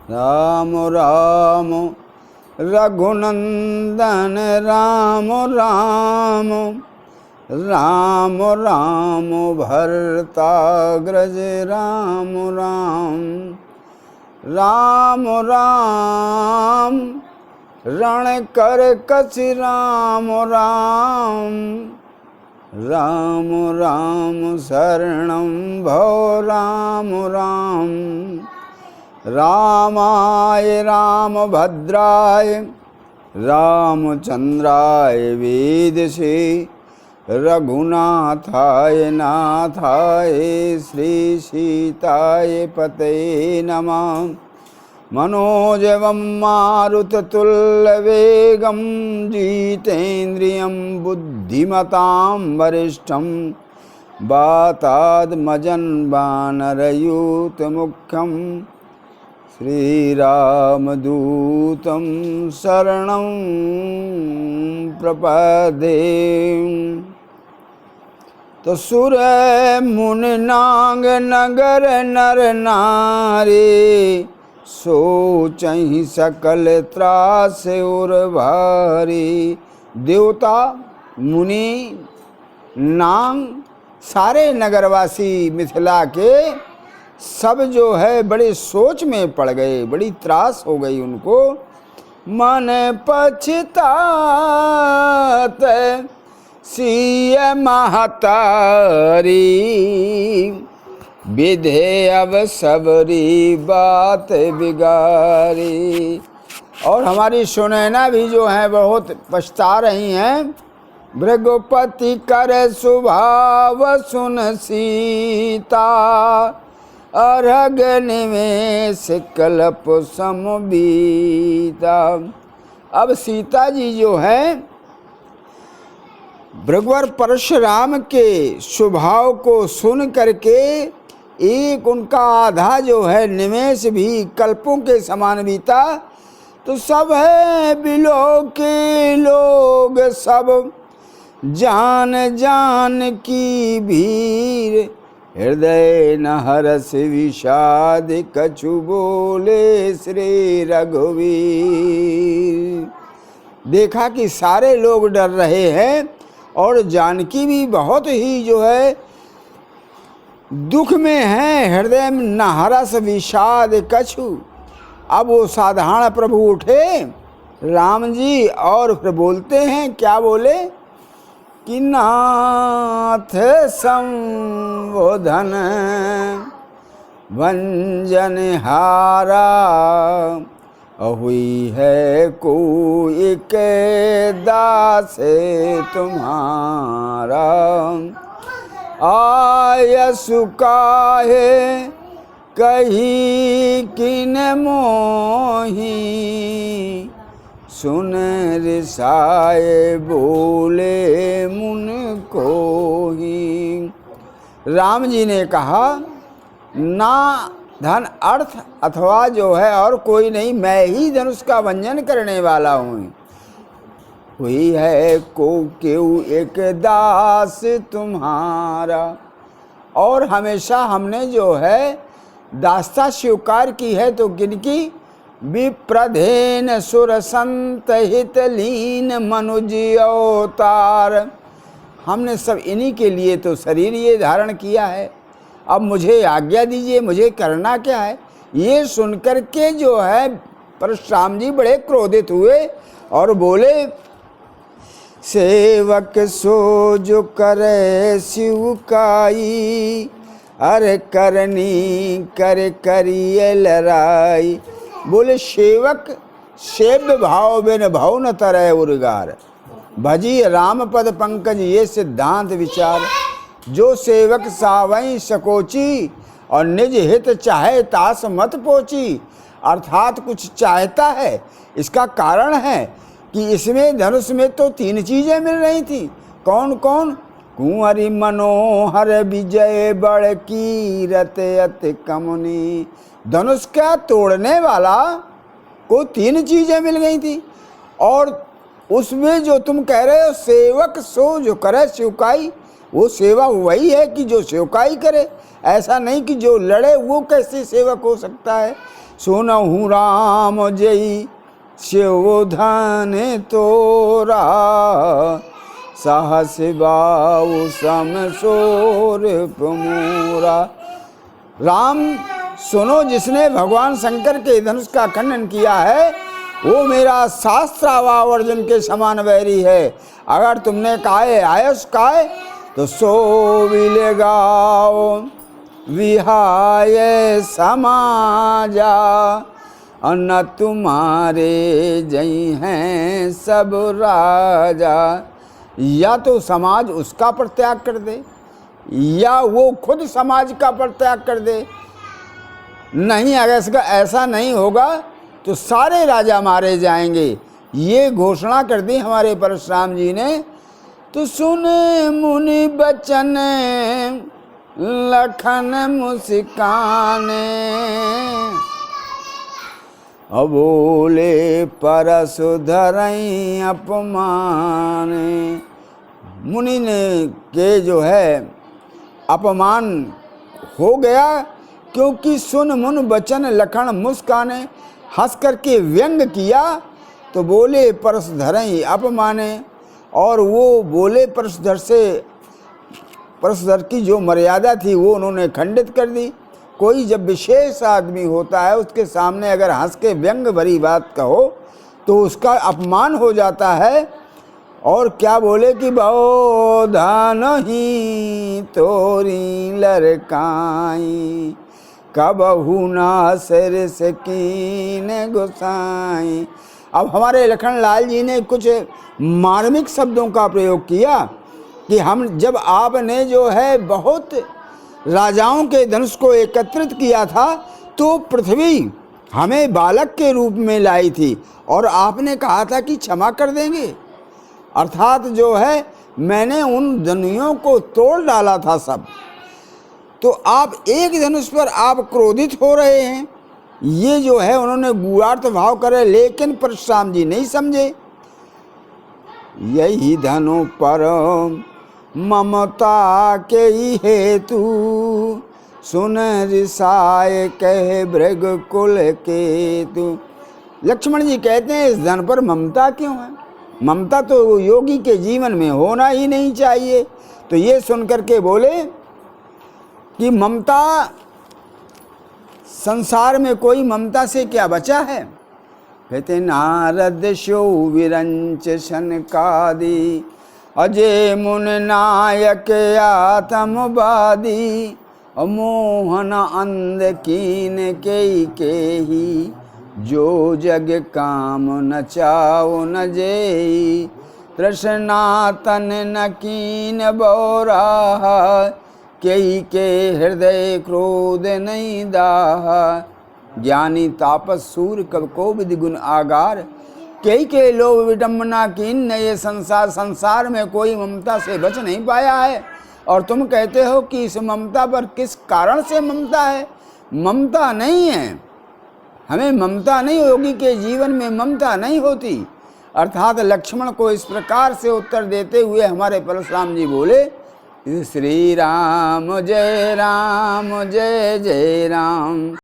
राम राम रघुनंदन राम राम, राम राम भरताग्रज राम राम, राम राम रण कर कछ राम राम, राम राम शरणं भव राम राम, रामाय रामभद्राय रामचंद्राय वेदसे, रघुनाथाय नाथाय श्री सीताय पतये नमः। मनोजवं मारुततुल्यवेगं जितेन्द्रियं बुद्धिमतां वरिष्ठं, वातात्मजं वानरयूथमुख्यं श्रीरामदूतं शरणं प्रपद्ये। तो सुर मुनि नाग नगर नर नारी, सोचहि सकल त्रास उर भारी। देवता मुनि नाग सारे नगरवासी मिथिला के सब जो है बड़े सोच में पड़ गए, बड़ी त्रास हो गई उनको। मन पछतात सिय महतारी, विधे अब सबरी बात बिगारी। और हमारी सुनैना भी जो है बहुत पछता रही हैं। भृगुपति कर स्वभाव सुन सीता, अरग निवेश कल्प समबीता। अब सीता जी जो है भृगुवर परशुराम के स्वभाव को सुन करके एक उनका आधा जो है निमेष भी कल्पों के समान बीता। तो सब है बिलो के लोग सब, जान जान की भीर, हृदय न हरस विषाद कछु बोले श्री रघुवीर। देखा कि सारे लोग डर रहे हैं और जानकी भी बहुत ही जो है दुख में है, हृदय में न हरस विषाद कछु। अब वो साधारण प्रभु उठे राम जी और फिर बोलते हैं, क्या बोले कि नाथ संबोधन वंजन हारा, हुई है कोई के दास तुम्हारा। आयसु काहे कही किन मोही, सुन रिसाए बोले मुन को ही। राम जी ने कहा, ना धन अर्थ अथवा जो है और कोई नहीं, मैं ही धनुष का भंजन करने वाला हूँ। हुई है को क्यों एक दास तुम्हारा, और हमेशा हमने जो है दास्ता स्वीकार की है। तो किनकी? विप्रधेन सुर संत हित लीन मनुज अवतार। हमने सब इन्हीं के लिए तो शरीर ये धारण किया है। अब मुझे आज्ञा दीजिए, मुझे करना क्या है। ये सुनकर के जो है परशुराम जी बड़े क्रोधित हुए और बोले, सेवक सो जो करे शिवकाई, अरे करनी कर करिए लड़ाई। बोले सेवक सेव्य भाव बिन भाव न तरह उर्गार, भजी राम पद पंकज ये सिद्धांत विचार। जो सेवक सावई सकोची, और निज हित चाहे तास मत पोची। अर्थात कुछ चाहता है, इसका कारण है कि इसमें धनुष में तो 3 चीजें मिल रही थी। कौन कौन? कुंवरी मनोहर विजय बड़ कीरत अति कमुनी। धनुष का तोड़ने वाला को 3 चीजें मिल गई थी। और उसमें जो तुम कह रहे हो सेवक सो जो करे शिवकाई, वो सेवा वही है कि जो सेवकाई करे। ऐसा नहीं कि जो लड़े वो कैसे सेवक हो सकता है। सुनहु राम जय शिव धन तोरा, सहस बाऊ सम सोर प्रमोरा। राम सुनो, जिसने भगवान शंकर के धनुष का खंडन किया है वो मेरा शास्त्रावर्जन के समान वैरी है। अगर तुमने काहे आयस काहे तो सो विले गाओ विहाय समाजा, न तुम्हारे जई हैं सब राजा। या तो समाज उसका परित्याग कर दे या वो खुद समाज का परित्याग कर दे। नहीं, अगर इसका ऐसा नहीं होगा तो सारे राजा मारे जाएंगे। ये घोषणा कर दी हमारे परशुराम जी ने। तो सुने मुनि बचन लखन मुस्काने, बोले परसु धरई अपमाने। मुनि ने के जो है अपमान हो गया, क्योंकि सुन मुन बचन लखन मुस्काने, हंस करके व्यंग किया तो बोले परसधरई अपमाने। और वो बोले परसधर की जो मर्यादा थी वो उन्होंने खंडित कर दी। कोई जब विशेष आदमी होता है उसके सामने अगर हंस के व्यंग भरी बात कहो तो उसका अपमान हो जाता है। और क्या बोले कि बहु धन ही तोरी लड़काई, कबहू ना सिर से कीन गुसाई। अब हमारे लखन लाल जी ने कुछ मार्मिक शब्दों का प्रयोग किया कि हम जब आपने जो है बहुत राजाओं के धनुष को एकत्रित किया था तो पृथ्वी हमें बालक के रूप में लाई थी और आपने कहा था कि क्षमा कर देंगे। अर्थात जो है मैंने उन धनुयों को तोड़ डाला था सब, तो आप एक धनुष पर आप क्रोधित हो रहे हैं। ये जो है उन्होंने गूढ़ार्थ भाव करे, लेकिन परशुराम जी नहीं समझे। यही धनु पर ममता के ही हेतु, सुन रिसाए कहे भृग कुल केतु। लक्ष्मण जी कहते हैं इस धन पर ममता क्यों है? ममता तो योगी के जीवन में होना ही नहीं चाहिए। तो ये सुनकर के बोले कि ममता, संसार में कोई ममता से क्या बचा है? कहते नारद शो विरंच शनकादि, अजय मुन नायक आत्मवादी, मोहन अंध कीन के ही, जो जग काम न चाओ न जेई, तृष्णा तन न कीन बोरा, कई के हृदय क्रोध नहीं दाह। ज्ञानी तापस सूर्य कब को विधि गुण आगार, कई के लोभ विडम्बना कीन। ये संसार में कोई ममता से बच नहीं पाया है। और तुम कहते हो कि इस ममता पर किस कारण से ममता है? ममता नहीं है, हमें ममता नहीं, योगी के जीवन में ममता नहीं होती। अर्थात लक्ष्मण को इस प्रकार से उत्तर देते हुए हमारे परशुराम जी बोले, श्री राम जय जय राम।